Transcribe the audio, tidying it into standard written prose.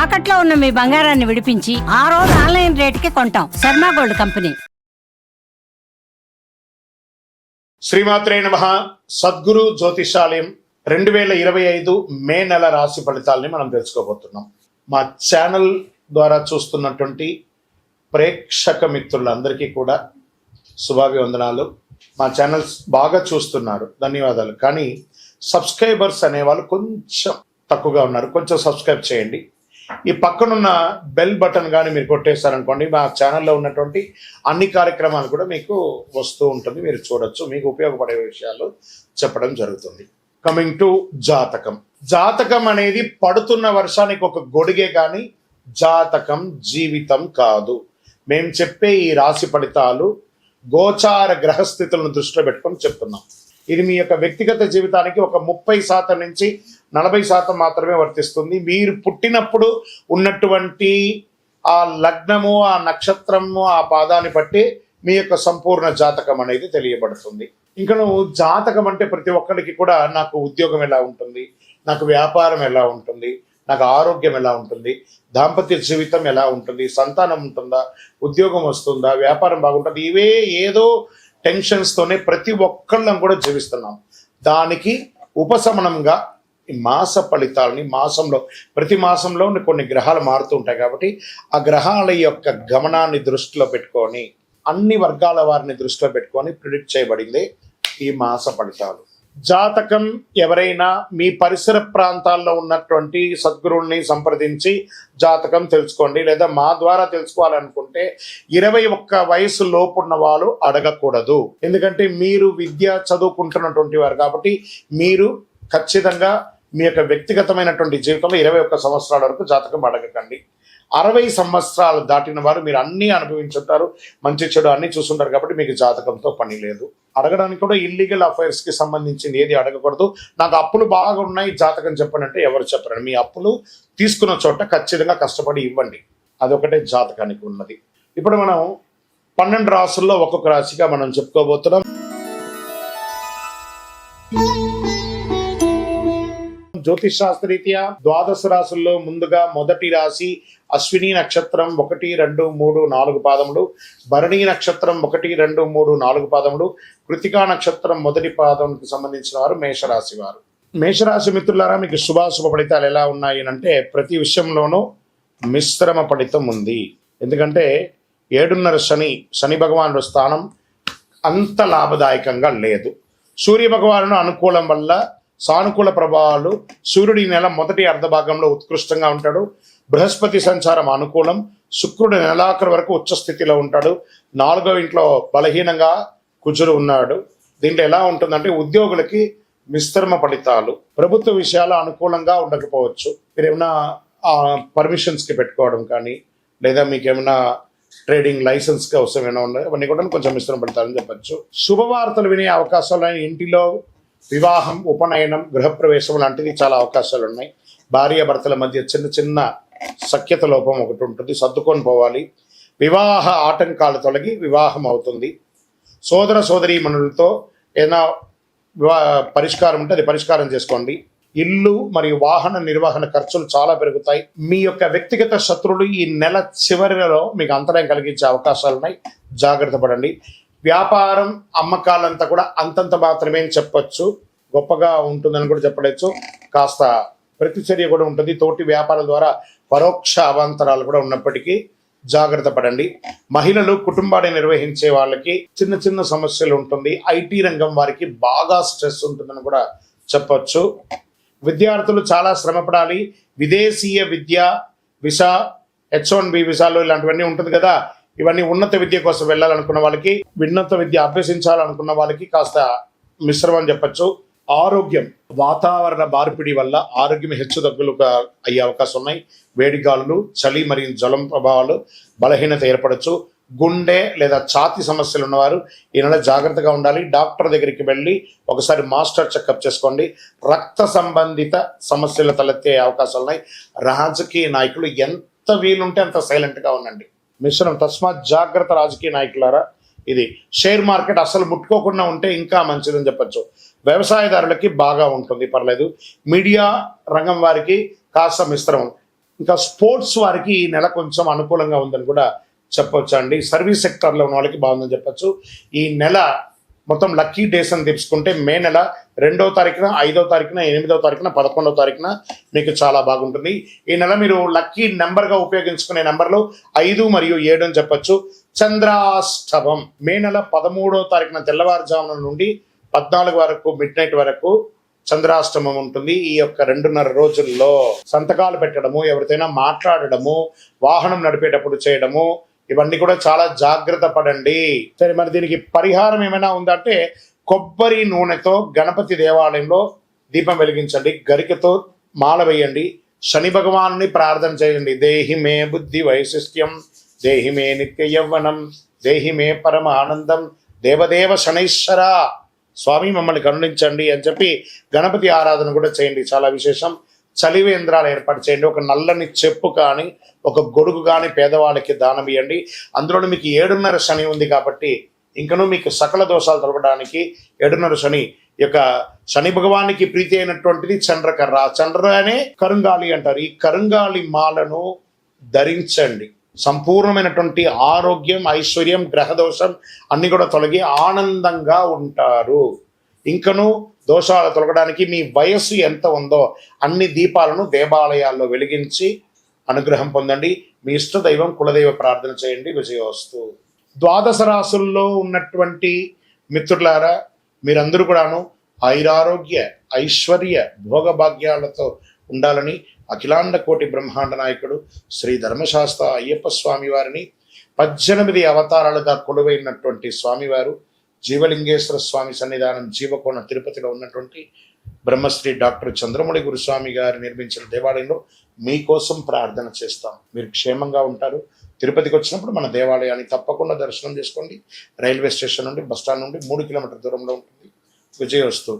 తాకట్లో ఉన్న మీ బంగారాన్ని విడిపించి ఆ రోజు ఆన్లైన్ రేటుకి కొంటాం. Sharma gold company. శ్రీమాత్రే నమః. సద్గురు జ్యోతిషాలయం 2025 మే నెల రాశి ఫలితాలని మనం తెలుసుకోబోతున్నాం. మా ఛానల్ ద్వారా చూస్తున్నటువంటి ప్రేక్షక మిత్రులందరికీ కూడా శుభాభివందనాలు. మా ఛానల్స్ బాగా చూస్తున్నారు, ధన్యవాదాలు. కానీ సబ్స్క్రైబర్స్ అనేవాళ్ళు కొంచెం తక్కువగా ఉన్నారు. కొంచెం సబ్స్క్రైబ్ చేయండి. ఈ పక్కనున్న బెల్ బటన్ కానీ మీరు కొట్టేశారనుకోండి, మా ఛానల్లో ఉన్నటువంటి అన్ని కార్యక్రమాలు కూడా మీకు వస్తూ ఉంటుంది, మీరు చూడొచ్చు. మీకు ఉపయోగపడే విషయాలు చెప్పడం జరుగుతుంది. కమింగ్ టు జాతకం. జాతకం అనేది పడుతున్న వర్షానికి ఒక గొడుగే కానీ జాతకం జీవితం కాదు. మేము చెప్పే ఈ రాశి ఫలితాలు గోచార గ్రహస్థితులను దృష్టిలో పెట్టుకొని చెప్తున్నాం. ఇది మీ యొక్క వ్యక్తిగత జీవితానికి ఒక 30% నుంచి 40% మాత్రమే వర్తిస్తుంది. మీరు పుట్టినప్పుడు ఉన్నటువంటి ఆ లగ్నము, ఆ నక్షత్రము, ఆ పాదాన్ని బట్టి మీ యొక్క సంపూర్ణ జాతకం అనేది తెలియబడుతుంది. ఇంకా నువ్వు జాతకం అంటే ప్రతి ఒక్కరికి కూడా నాకు ఉద్యోగం ఎలా ఉంటుంది, నాకు వ్యాపారం ఎలా ఉంటుంది, నాకు ఆరోగ్యం ఎలా ఉంటుంది, దాంపత్య జీవితం ఎలా ఉంటుంది, సంతానం ఉంటుందా, ఉద్యోగం వస్తుందా, వ్యాపారం బాగుంటుంది, ఇవే ఏదో టెన్షన్స్తోనే ప్రతి ఒక్కళ్ళం కూడా జీవిస్తున్నాం. దానికి ఉపశమనంగా ఈ మాస ఫలితాలని ప్రతి మాసంలో కొన్ని గ్రహాలు మారుతూ ఉంటాయి కాబట్టి ఆ గ్రహాల యొక్క గమనాన్ని దృష్టిలో పెట్టుకొని అన్ని వర్గాల వారిని దృష్టిలో పెట్టుకొని ప్రిడిక్ట్ చేయబడింది ఈ మాస ఫలితాలు. జాతకం ఎవరైనా మీ పరిసర ప్రాంతాల్లో ఉన్నటువంటి సద్గురువుల్ని సంప్రదించి జాతకం తెలుసుకోండి. లేదా మా ద్వారా తెలుసుకోవాలనుకుంటే 21 వయసు లోపున్న వాళ్ళు అడగకూడదు. ఎందుకంటే మీరు విద్య చదువుకుంటున్నటువంటి వారు కాబట్టి మీరు ఖచ్చితంగా మీ యొక్క వ్యక్తిగతమైనటువంటి జీవితంలో 21 సంవత్సరాల వరకు జాతకం అడగకండి. 60 సంవత్సరాలు దాటిన వారు మీరు అన్నీ అనుభవించుంటారు, మంచి చెడు అన్నీ చూస్తుంటారు కాబట్టి మీకు జాతకంతో పని లేదు. అడగడానికి కూడా ఇల్లీగల్ అఫైర్స్కి సంబంధించింది ఏది అడగకూడదు. నాకు అప్పులు బాగా ఉన్నాయి, జాతకం చెప్పండి అంటే ఎవరు చెప్పరండి. మీ అప్పులు తీసుకున్న చోట ఖచ్చితంగా కష్టపడి ఇవ్వండి, అదొకటే జాతకానికి ఉన్నది. ఇప్పుడు మనం 12 రాసుల్లో ఒక్కొక్క రాశిగా మనం చెప్పుకోబోతున్నాం. జ్యోతిష్ శాస్త్రరీత్యా ద్వాదశ రాశుల్లో ముందుగా మొదటి రాశి అశ్విని నక్షత్రం 1, 2, 3, 4 పాదములు, భరణి నక్షత్రం 1, 2, 3, 4 పాదములు, కృతికా నక్షత్రం మొదటి పాదంకి సంబంధించిన వారు మేషరాశి వారు. మేషరాశి మిత్రులారా, మీకు శుభాశుభ ఫలితాలు ఎలా ఉన్నాయి అంటే ప్రతి విషయంలోనూ మిశ్రమ ఫలితం ఉంది. ఎందుకంటే 7.5 శని భగవానుడు స్థానం అంత లాభదాయకంగా లేదు. సూర్య భగవానుడు అనుకూలం వల్ల సానుకూల ప్రభావాలు. సూర్యుడి నెల మొదటి అర్ధభాగంలో ఉత్కృష్టంగా ఉంటాడు. బృహస్పతి సంచారం అనుకూలం. శుక్రుడు నెలాఖరు వరకు ఉచ్చ స్థితిలో ఉంటాడు. 4వ ఇంట్లో బలహీనంగా కుజుడు ఉన్నాడు. దీంట్లో ఎలా ఉంటుందంటే ఉద్యోగులకి మిశ్రమ ఫలితాలు. ప్రభుత్వ విషయాలు అనుకూలంగా ఉండకపోవచ్చు. మీరు ఏమైనా పర్మిషన్స్కి పెట్టుకోవడం కానీ లేదా మీకు ఏమైనా ట్రేడింగ్ లైసెన్స్కి అవసరం ఏమైనా ఉన్నాయి, అవన్నీ కూడా కొంచెం మిశ్రమ ఫలితాలని చెప్పచ్చు. శుభవార్తలు వినే అవకాశాలు, ఇంటిలో వివాహం, ఉపనయనం, గృహప్రవేశం లాంటివి చాలా అవకాశాలు ఉన్నాయి. భార్య భర్తల మధ్య చిన్న సఖ్యత లోపం ఒకటి ఉంటుంది, సర్దుకొని పోవాలి. వివాహ ఆటంకాలు తొలగి వివాహం అవుతుంది. సోదర సోదరీమణులతో ఏదైనా పరిష్కారం ఉంటే అది పరిష్కారం చేసుకోండి. ఇల్లు మరియు వాహన నిర్వహణ ఖర్చులు చాలా పెరుగుతాయి. మీ యొక్క వ్యక్తిగత శత్రువులు ఈ నెల చివరిలో మీకు అంతరాయం కలిగించే అవకాశాలు ఉన్నాయి, జాగ్రత్త పడండి. వ్యాపారం, అమ్మకాలంతా కూడా అంతంత మాత్రమే చెప్పచ్చు, గొప్పగా ఉంటుందని కూడా చెప్పవచ్చు. కాస్త ప్రతిచర్య కూడా ఉంటుంది. తోటి వ్యాపారాల ద్వారా పరోక్ష అవాంతరాలు కూడా ఉన్నప్పటికీ జాగ్రత్త పడండి. మహిళలు కుటుంబాన్ని నిర్వహించే వాళ్ళకి చిన్న సమస్యలు ఉంటుంది. ఐటీ రంగం వారికి బాగా స్ట్రెస్ ఉంటుందని కూడా చెప్పచ్చు. విద్యార్థులు చాలా శ్రమపడాలి. విదేశీయ విద్య, వీసా, H1B వీసాలు ఇలాంటివన్నీ ఉంటుంది కదా, ఇవన్నీ ఉన్నత విద్య కోసం వెళ్ళాలనుకున్న వాళ్ళకి, ఉన్నత విద్య అభ్యసించాలనుకున్న వాళ్ళకి కాస్త మిశ్రమం చెప్పచ్చు. ఆరోగ్యం, వాతావరణ మార్పిడి వల్ల ఆరోగ్యం హెచ్చుతగ్గులుగా అయ్యే అవకాశం ఉన్నాయి. వేడిగాలులు, చలి మరియు జ్వరం ప్రభావాలు, బలహీనత ఏర్పడచ్చు. గుండె లేదా ఛాతీ సమస్యలు ఉన్నవారు ఈ నెల జాగ్రత్తగా ఉండాలి. డాక్టర్ దగ్గరికి వెళ్ళి ఒకసారి మాస్టర్ చెకప్ చేసుకోండి. రక్త సంబంధిత సమస్యలు తలెత్తే అవకాశాలు ఉన్నాయి. రాజకీయ నాయకులు ఎంత వీలుంటే అంత సైలెంట్గా ఉండండి. మిశ్రమం, తస్మాత్ జాగ్రత్త రాజకీయ నాయకులారా. ఇది షేర్ మార్కెట్ అసలు ముట్టుకోకుండా ఉంటే ఇంకా మంచిదని చెప్పచ్చు. వ్యవసాయదారులకి బాగా ఉంటుంది, పర్లేదు. మీడియా రంగం వారికి కాస్త మిశ్రమం. ఇంకా స్పోర్ట్స్ వారికి ఈ నెల కొంచెం అనుకూలంగా ఉందని కూడా చెప్పొచ్చు అండి. సర్వీస్ సెక్టర్లో ఉన్న వాళ్ళకి బాగుందని చెప్పొచ్చు. ఈ నెల మొత్తం లక్కీ డేస్ అని తెలుసుకుంటే మే నెల 2వ తారీఖున, 5వ తారీఖున, 8వ తారీఖున, 11వ తారీఖున మీకు చాలా బాగుంటుంది. ఈ నెల మీరు లక్కీ నెంబర్గా ఉపయోగించుకునే నెంబర్లు 5 మరియు 7 అని చెప్పొచ్చు. చంద్రాష్టమం మే నెల 13వ తారీఖున తెల్లవారుజామున నుండి 14 వరకు మిడ్ నైట్ వరకు చంద్రాష్టమం ఉంటుంది. ఈ యొక్క 2.5 రోజుల్లో సంతకాలు పెట్టడము, ఎవరితోనైనా మాట్లాడడము, వాహనం నడిపేటప్పుడు చేయడము, ఇవన్నీ కూడా చాలా జాగ్రత్త పడండి. సరే, మరి దీనికి పరిహారం ఏమైనా ఉందంటే కొబ్బరి నూనెతో గణపతి దేవాలయంలో దీపం వెలిగించండి, గరికతో మాల వేయండి, శని భగవాన్ని ప్రార్థన చేయండి. దేహి మే బుద్ధి వైశిష్ట్యం, దేహి మే నిత్య యవ్వనం, దేహి మే పరమ ఆనందం, దేవదేవ శనైశ్వర స్వామి మమ్మల్ని కరుణించండి అని చెప్పి గణపతి ఆరాధన కూడా చేయండి, చాలా విశేషం. చలివేంద్రాలు ఏర్పాటు చేయండి. ఒక నల్లని చెప్పు కానీ, ఒక గొడుగు కానీ పేదవాళ్ళకి దానం ఇవ్వండి. అందులో మీకు 7.5 శని ఉంది కాబట్టి ఇంకనూ మీకు సకల దోషాలు తొలగడానికి 7.5 శని యొక్క శని భగవానికి ప్రీతి అయినటువంటిది చంద్రకర్ర. చంద్ర అనే కరుంగాలి అంటారు. ఈ కరుంగాలి మాలను ధరించండి. సంపూర్ణమైనటువంటి ఆరోగ్యం, ఐశ్వర్యం, గ్రహదోషం అన్ని కూడా తొలగి ఆనందంగా ఉంటారు. ఇంకను దోషాలు తొలగడానికి మీ వయస్సు ఎంత ఉందో అన్ని దీపాలను దేవాలయాల్లో వెలిగించి అనుగ్రహం పొందండి. మీ ఇష్ట దైవం కులదైవ ప్రార్థన చేయండి. విజయోస్తు. 12 రాసుల్లో ఉన్నటువంటి మిత్రులారా, మీరందరూ కూడాను ఆయురారోగ్య, ఐశ్వర్య, భోగభాగ్యాలతో ఉండాలని అఖిలాండ కోటి బ్రహ్మాండ నాయకుడు శ్రీ ధర్మశాస్త్ర అయ్యప్ప స్వామి వారిని 18 అవతారాలుగా కొలువైనటువంటి స్వామివారు జీవలింగేశ్వర స్వామి సన్నిధానం జీవకోణ తిరుపతిలో ఉన్నటువంటి బ్రహ్మశ్రీ డాక్టర్ చంద్రమౌళి గురుస్వామి గారు నిర్మించిన దేవాలయంలో మీకోసం ప్రార్థన చేస్తాం. మీరు క్షేమంగా ఉంటారు. తిరుపతికి వచ్చినప్పుడు మన దేవాలయాన్ని తప్పకుండా దర్శనం చేసుకోండి. రైల్వే స్టేషన్ నుండి, బస్టాండ్ నుండి 3 కిలోమీటర్ల దూరంలో ఉంటుంది. విజయోస్తు.